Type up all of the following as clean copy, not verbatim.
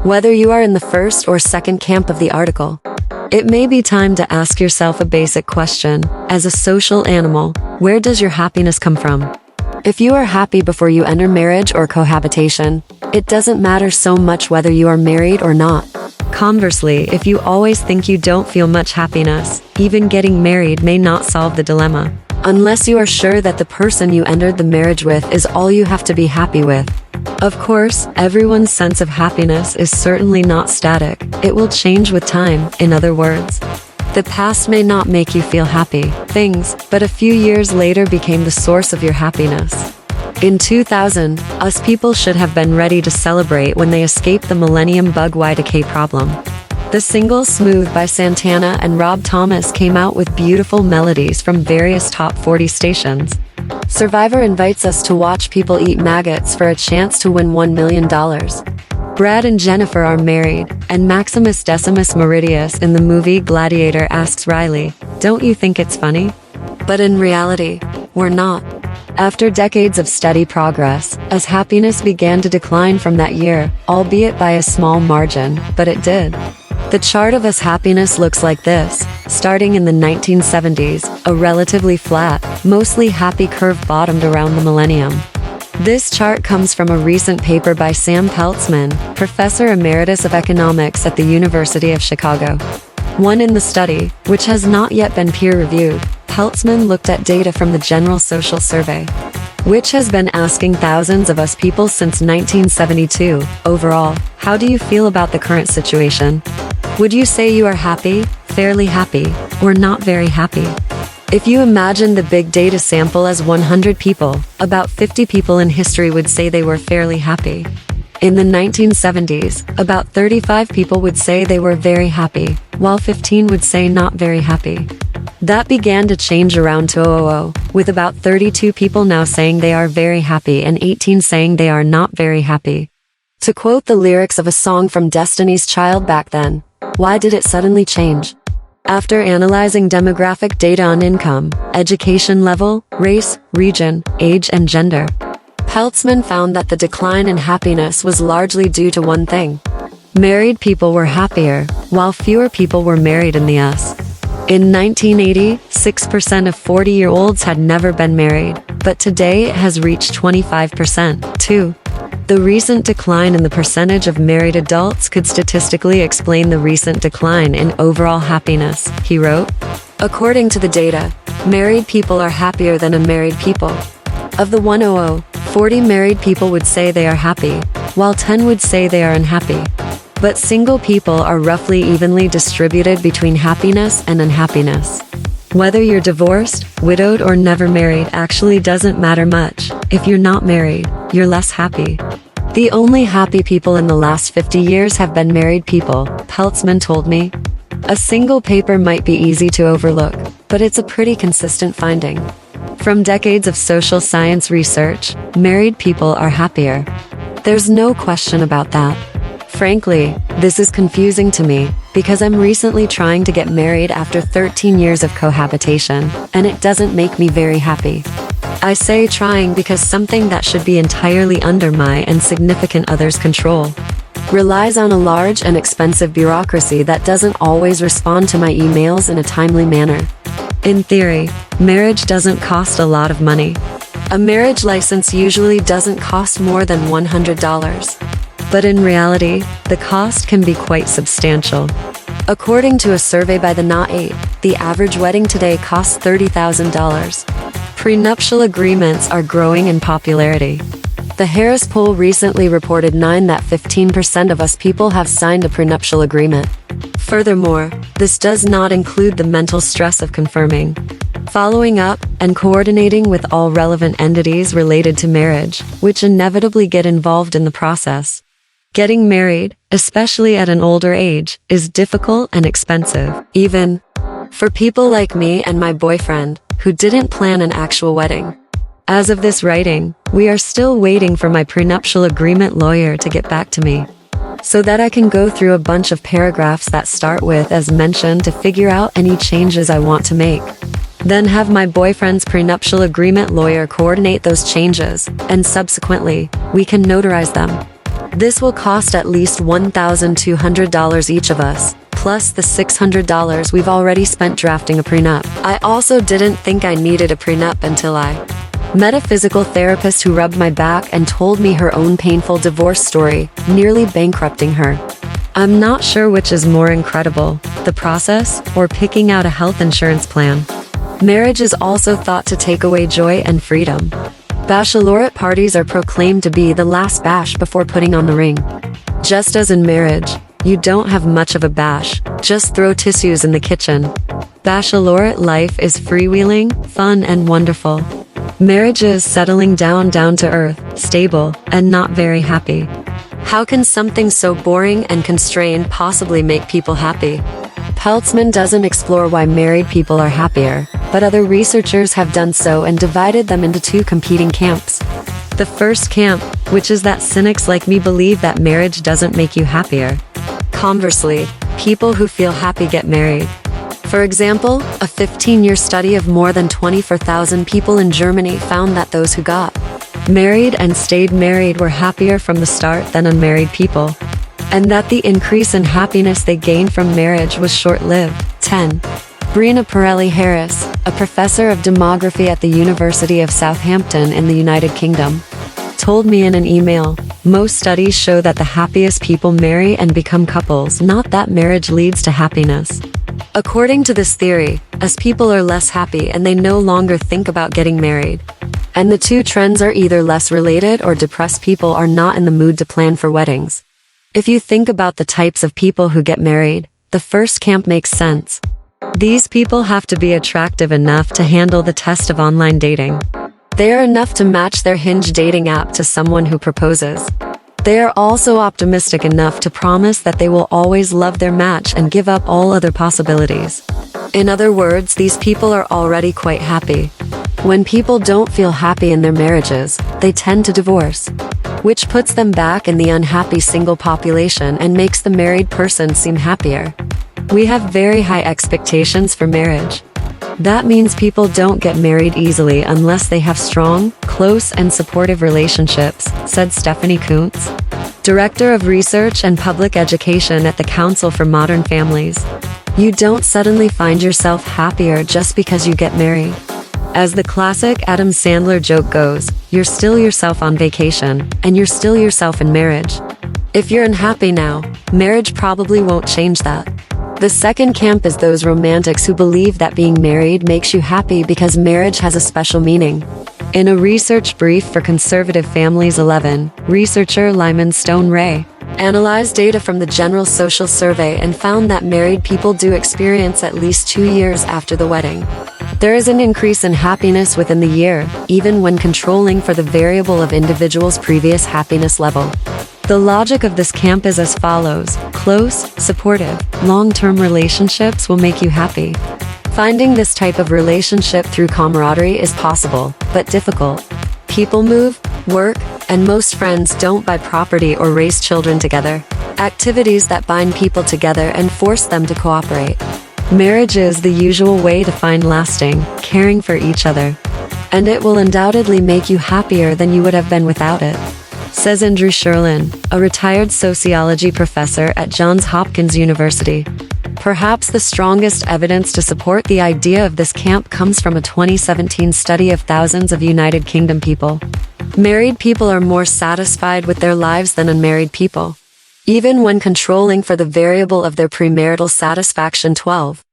Whether you are in the first or second camp of the article, it may be time to ask yourself a basic question. As a social animal, where does your happiness come from? If you are happy before you enter marriage or cohabitation, it doesn't matter so much whether you are married or not. Conversely, if you always think you don't feel much happiness, even getting married may not solve the dilemma. Unless you are sure that the person you entered the marriage with is all you have to be happy with. Of course, everyone's sense of happiness is certainly not static. It will change with time. In other words, the past may not make you feel happy things, but a few years later became the source of your happiness. In 2000, us people should have been ready to celebrate when they escaped the Millennium Bug Y2K problem. The single Smooth by Santana and Rob Thomas came out with beautiful melodies from various top 40 stations. Survivor invites us to watch people eat maggots for a chance to win $1 million. Brad and Jennifer are married, and Maximus Decimus Meridius in the movie Gladiator asks Riley, "Don't you think it's funny?" But in reality, we're not. After decades of steady progress, as happiness began to decline from that year, albeit by a small margin, but it did. The chart of us happiness looks like this. Starting in the 1970s, a relatively flat, mostly happy curve bottomed around the millennium. This chart comes from a recent paper by Sam Peltzman, Professor Emeritus of Economics at the University of Chicago. In the study, which has not yet been peer-reviewed, Peltzman looked at data from the General Social Survey, which has been asking thousands of us people since 1972. Overall, how do you feel about the current situation? Would you say you are happy, fairly happy, or not very happy? If you imagine the big data sample as 100 people, about 50 people in history would say they were fairly happy. In the 1970s, about 35 people would say they were very happy, while 15 would say not very happy. That began to change around 2000, with about 32 people now saying they are very happy and 18 saying they are not very happy. To quote the lyrics of a song from Destiny's Child back then, why did it suddenly change? After analyzing demographic data on income, education level, race, region, age and gender, Peltzman found that the decline in happiness was largely due to one thing. Married people were happier, while fewer people were married in the US. In 1980, 6% of 40-year-olds had never been married, but today it has reached 25%, too. The recent decline in the percentage of married adults could statistically explain the recent decline in overall happiness, he wrote. According to the data, married people are happier than unmarried people. Of the 100, 40 married people would say they are happy, while 10 would say they are unhappy. But single people are roughly evenly distributed between happiness and unhappiness. Whether you're divorced, widowed, or never married actually doesn't matter much. If you're not married, you're less happy. The only happy people in the last 50 years have been married people, Peltzman told me. A single paper might be easy to overlook, but it's a pretty consistent finding. From decades of social science research, married people are happier. There's no question about that. Frankly, this is confusing to me, because I'm recently trying to get married after 13 years of cohabitation, and it doesn't make me very happy. I say trying because something that should be entirely under my and significant others' control relies on a large and expensive bureaucracy that doesn't always respond to my emails in a timely manner. In theory, marriage doesn't cost a lot of money. A marriage license usually doesn't cost more than $100. But in reality, the cost can be quite substantial. According to a survey by the Knot 8, the average wedding today costs $30,000. Prenuptial agreements are growing in popularity. The Harris poll recently reported that 15% of us people have signed a prenuptial agreement. Furthermore, this does not include the mental stress of confirming, following up, and coordinating with all relevant entities related to marriage, which inevitably get involved in the process. Getting married, especially at an older age, is difficult and expensive, even for people like me and my boyfriend, who didn't plan an actual wedding. As of this writing, we are still waiting for my prenuptial agreement lawyer to get back to me, so that I can go through a bunch of paragraphs that start with "as mentioned" to figure out any changes I want to make. Then have my boyfriend's prenuptial agreement lawyer coordinate those changes, and subsequently, we can notarize them. This will cost at least $1,200 each of us, plus the $600 we've already spent drafting a prenup. I also didn't think I needed a prenup until I met a physical therapist who rubbed my back and told me her own painful divorce story, nearly bankrupting her. I'm not sure which is more incredible, the process or picking out a health insurance plan. Marriage is also thought to take away joy and freedom. Bachelorette parties are proclaimed to be the last bash before putting on the ring. Just as in marriage, you don't have much of a bash, just throw tissues in the kitchen. Bachelorette life is freewheeling, fun and wonderful. Marriage is settling down to earth, stable, and not very happy. How can something so boring and constrained possibly make people happy? Peltzman doesn't explore why married people are happier, but other researchers have done so and divided them into two competing camps. The first camp, which is that cynics like me believe that marriage doesn't make you happier. Conversely, people who feel happy get married. For example, a 15-year study of more than 24,000 people in Germany found that those who got married and stayed married were happier from the start than unmarried people, and that the increase in happiness they gained from marriage was short-lived. 10. Brina Pirelli-Harris, a professor of demography at the University of Southampton in the United Kingdom, told me in an email, most studies show that the happiest people marry and become couples, not that marriage leads to happiness. According to this theory, as people are less happy and they no longer think about getting married, and the two trends are either less related or depressed people are not in the mood to plan for weddings. If you think about the types of people who get married, the first camp makes sense. These people have to be attractive enough to handle the test of online dating. They are enough to match their Hinge dating app to someone who proposes. They are also optimistic enough to promise that they will always love their match and give up all other possibilities. In other words, these people are already quite happy. When people don't feel happy in their marriages, they tend to divorce, which puts them back in the unhappy single population and makes the married person seem happier. We have very high expectations for marriage. That means people don't get married easily unless they have strong, close, and supportive relationships, said Stephanie Kuntz, Director of Research and Public Education at the Council for Modern Families. You don't suddenly find yourself happier just because you get married. As the classic Adam Sandler joke goes, you're still yourself on vacation, and you're still yourself in marriage. If you're unhappy now, marriage probably won't change that. The second camp is those romantics who believe that being married makes you happy because marriage has a special meaning. In a research brief for Conservative Families 11, researcher Lyman Stone Ray analyzed data from the General Social Survey and found that married people do experience at least 2 years after the wedding. There is an increase in happiness within the year, even when controlling for the variable of individuals' previous happiness level. The logic of this camp is as follows: close, supportive, long-term relationships will make you happy. Finding this type of relationship through camaraderie is possible, but difficult. People move, work, and most friends don't buy property or raise children together, activities that bind people together and force them to cooperate. Marriage is the usual way to find lasting, caring for each other, and it will undoubtedly make you happier than you would have been without it, says Andrew Sherlin, a retired sociology professor at Johns Hopkins University. Perhaps the strongest evidence to support the idea of this camp comes from a 2017 study of thousands of United Kingdom people. Married people are more satisfied with their lives than unmarried people, even when controlling for the variable of their premarital satisfaction 12.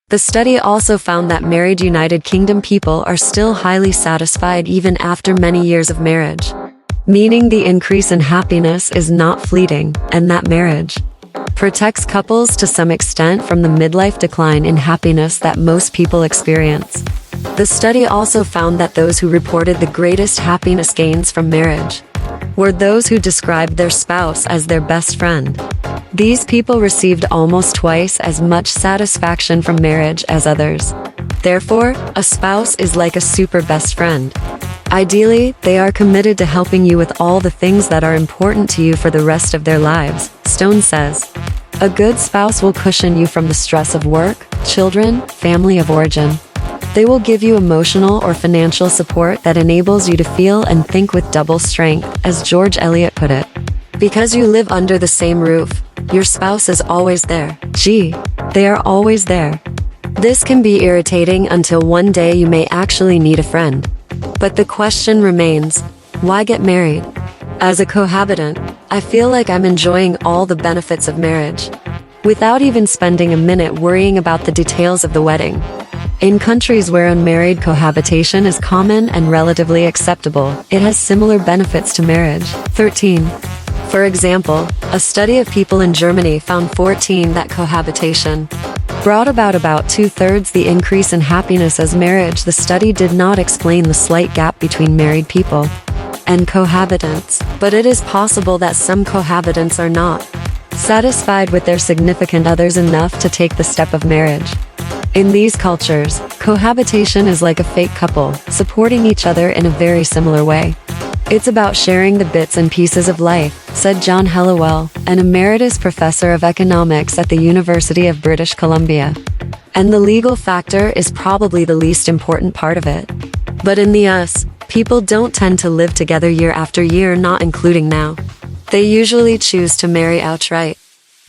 The study also found that married United Kingdom people are still highly satisfied even after many years of marriage, meaning the increase in happiness is not fleeting, and that marriage protects couples to some extent from the midlife decline in happiness that most people experience. The study also found that those who reported the greatest happiness gains from marriage were those who described their spouse as their best friend. These people received almost twice as much satisfaction from marriage as others. Therefore, a spouse is like a super best friend. Ideally, they are committed to helping you with all the things that are important to you for the rest of their lives, Stone says. A good spouse will cushion you from the stress of work, children, family of origin. They will give you emotional or financial support that enables you to feel and think with double strength, as George Eliot put it. Because you live under the same roof, your spouse is always there. Gee, they are always there. This can be irritating until one day you may actually need a friend. But the question remains, why get married? As a cohabitant, I feel like I'm enjoying all the benefits of marriage, without even spending a minute worrying about the details of the wedding. In countries where unmarried cohabitation is common and relatively acceptable, it has similar benefits to marriage. 13. For example, a study of people in Germany found 14 that cohabitation brought about two-thirds the increase in happiness as marriage. The study did not explain the slight gap between married people and cohabitants, but it is possible that some cohabitants are not satisfied with their significant others enough to take the step of marriage. In these cultures, cohabitation is like a fake couple, supporting each other in a very similar way. It's about sharing the bits and pieces of life, said John Helliwell, an emeritus professor of economics at the University of British Columbia. And the legal factor is probably the least important part of it. But in the US, people don't tend to live together year after year, not including now. They usually choose to marry outright.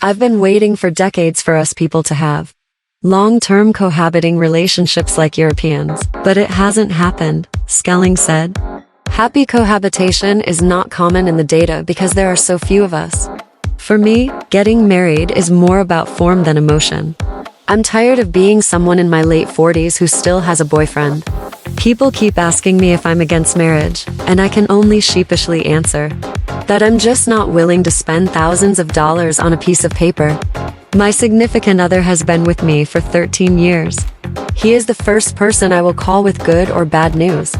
I've been waiting for decades for us people to have long-term cohabiting relationships like Europeans, but it hasn't happened, Skelling said. Happy cohabitation is not common in the data because there are so few of us. For me, getting married is more about form than emotion. I'm tired of being someone in my late 40s who still has a boyfriend. People keep asking me if I'm against marriage, and I can only sheepishly answer that I'm just not willing to spend thousands of dollars on a piece of paper. My significant other has been with me for 13 years. He is the first person I will call with good or bad news.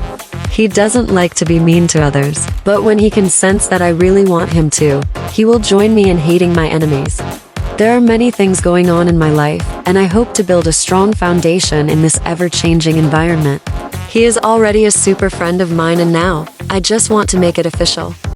He doesn't like to be mean to others, but when he can sense that I really want him to, he will join me in hating my enemies. There are many things going on in my life, and I hope to build a strong foundation in this ever-changing environment. He is already a super friend of mine, and now, I just want to make it official.